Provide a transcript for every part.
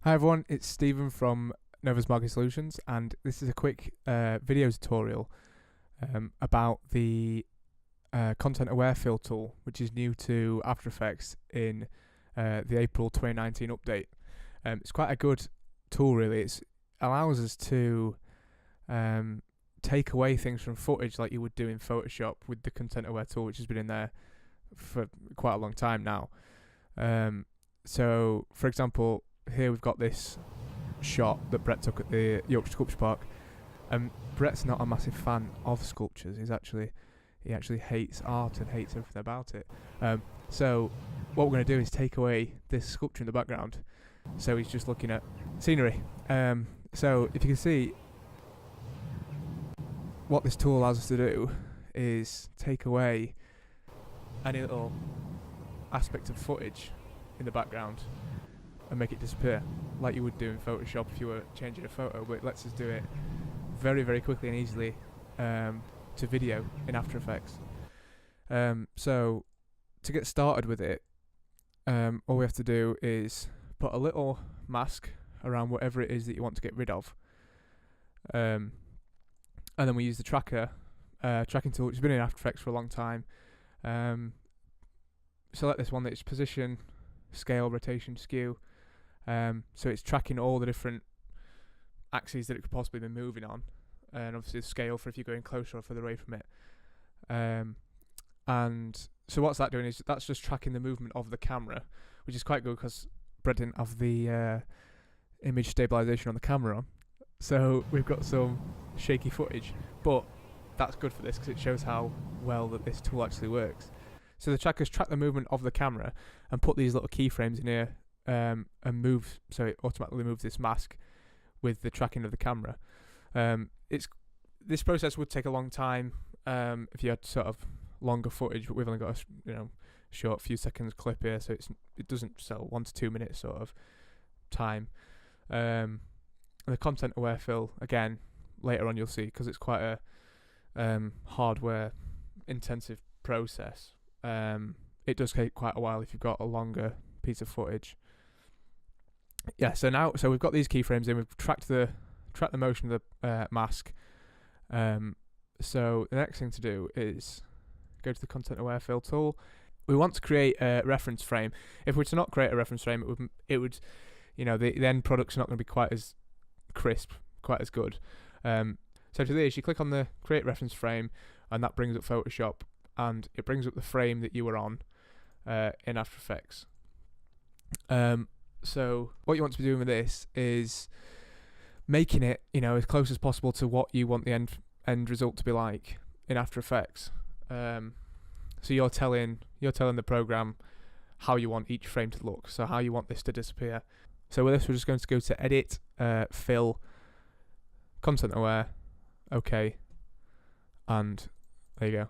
Hi everyone, it's Stephen from Novus Marketing Solutions, and this is a quick video tutorial about the Content Aware Fill tool, which is new to After Effects in the April 2019 update. It's quite a good tool, really. It allows us to take away things from footage like you would do in Photoshop with the Content Aware tool, which has been in there for quite a long time now. So, for example, here we've got this shot that Brett took at the Yorkshire Sculpture Park. Brett's not a massive fan of sculptures. He actually hates art and hates everything about it. So what we're going to do is take away this sculpture in the background. So he's just looking at scenery. So if you can see, what this tool allows us to do is take away any little aspect of footage in the background and make it disappear like you would do in Photoshop if you were changing a photo, but it lets us do it very, very quickly and easily to video in After Effects. So to get started with it, all we have to do is put a little mask around whatever it is that you want to get rid of, and then we use the tracking tool, which has been in After Effects for a long time. Select this one that's position, scale, rotation, skew. So it's tracking all the different axes that it could possibly be moving on, and obviously the scale for if you're going closer or further away from it. And so what's that doing is that's just tracking the movement of the camera, which is quite good because Brett didn't have the image stabilization on the camera on, so we've got some shaky footage, but that's good for this because it shows how well that this tool actually works. So the trackers track the movement of the camera and put these little keyframes in here, and move, so it automatically moves this mask with the tracking of the camera. This process would take a long time if you had sort of longer footage, but we've only got a short few seconds clip here, so it doesn't sell 1 to 2 minutes sort of time. And the Content Aware Fill, again, later on you'll see, because it's quite a hardware intensive process. It does take quite a while if you've got a longer piece of footage. Yeah, so we've got these keyframes in. We've tracked the motion of the mask. So the next thing to do is go to the Content Aware Fill tool. We want to create a reference frame. If we were to not create a reference frame, it would the end product's not going to be quite as crisp, quite as good. So to this, you click on the Create Reference Frame, and that brings up Photoshop, and it brings up the frame that you were on in After Effects. So what you want to be doing with this is making it, as close as possible to what you want the end result to be like in After Effects. So you're telling the program how you want each frame to look, so how you want this to disappear. So with this, we're just going to go to Edit, Fill, Content Aware, OK, and there you go.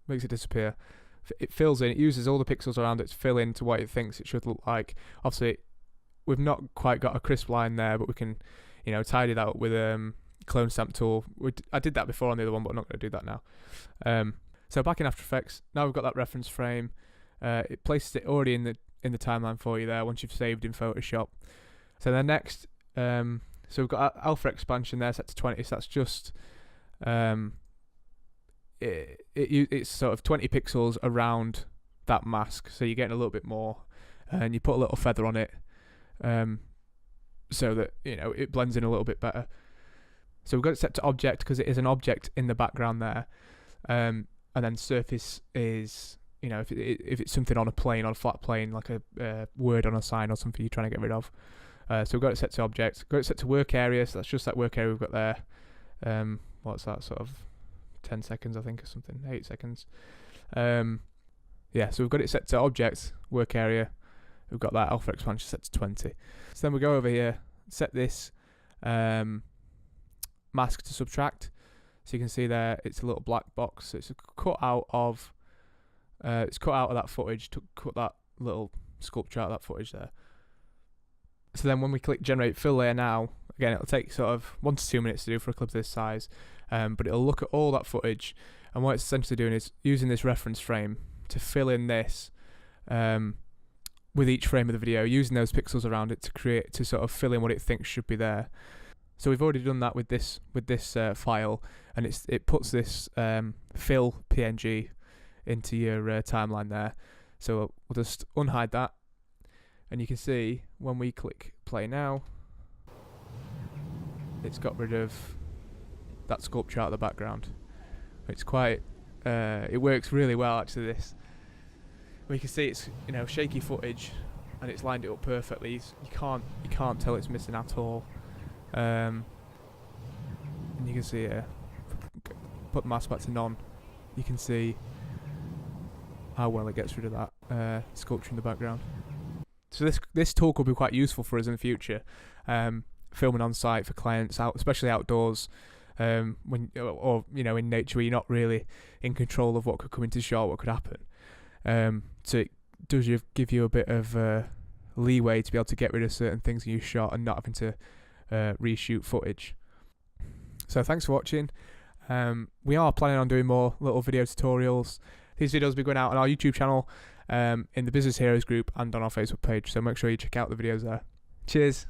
Makes it disappear. It fills in. It uses all the pixels around it to fill in to what it thinks it should look like. Obviously, we've not quite got a crisp line there, but we can, tidy that up with clone stamp tool. I did that before on the other one, but I'm not going to do that now. So back in After Effects, now we've got that reference frame. It places it already in the timeline for you there once you've saved in Photoshop. So then next, so we've got alpha expansion there set to 20. So that's just it's sort of 20 pixels around that mask, so you're getting a little bit more, and you put a little feather on it, so that it blends in a little bit better. So we've got it set to object because it is an object in the background there, and then surface is if it's something on a flat plane, like a word on a sign or something you're trying to get rid of. So we've got it set to object, got it set to work area, so that's just that work area we've got there. What's that, sort of 10 seconds I think, or something, 8 seconds. So we've got it set to object, work area. We've got that alpha expansion set to 20. So then we go over here, set this mask to subtract. So you can see there it's a little black box. So it's cut out of that footage to cut that little sculpture out of that footage there. So then when we click Generate Fill Layer now, again it'll take sort of 1 to 2 minutes to do for a clip this size, but it'll look at all that footage, and what it's essentially doing is using this reference frame to fill in this with each frame of the video, using those pixels around it to sort of fill in what it thinks should be there. So we've already done that with this file, and it puts this fill PNG into your timeline there. So we'll just unhide that, and you can see when we click play now, it's got rid of that sculpture out of the background. It's quite it works really well actually. This, we can see it's shaky footage, and it's lined it up perfectly. You can't tell it's missing at all. And you can see here, put the mask back to none, you can see how well it gets rid of that sculpture in the background. So this tool could be quite useful for us in the future, filming on site for clients, especially outdoors, when in nature where you're not really in control of what could come into shot, what could happen. So it does give you a bit of leeway to be able to get rid of certain things in your shot and not having to reshoot footage. So thanks for watching. We are planning on doing more little video tutorials. These videos will be going out on our YouTube channel, in the Business Heroes group, and on our Facebook page, so make sure you check out the videos there. Cheers.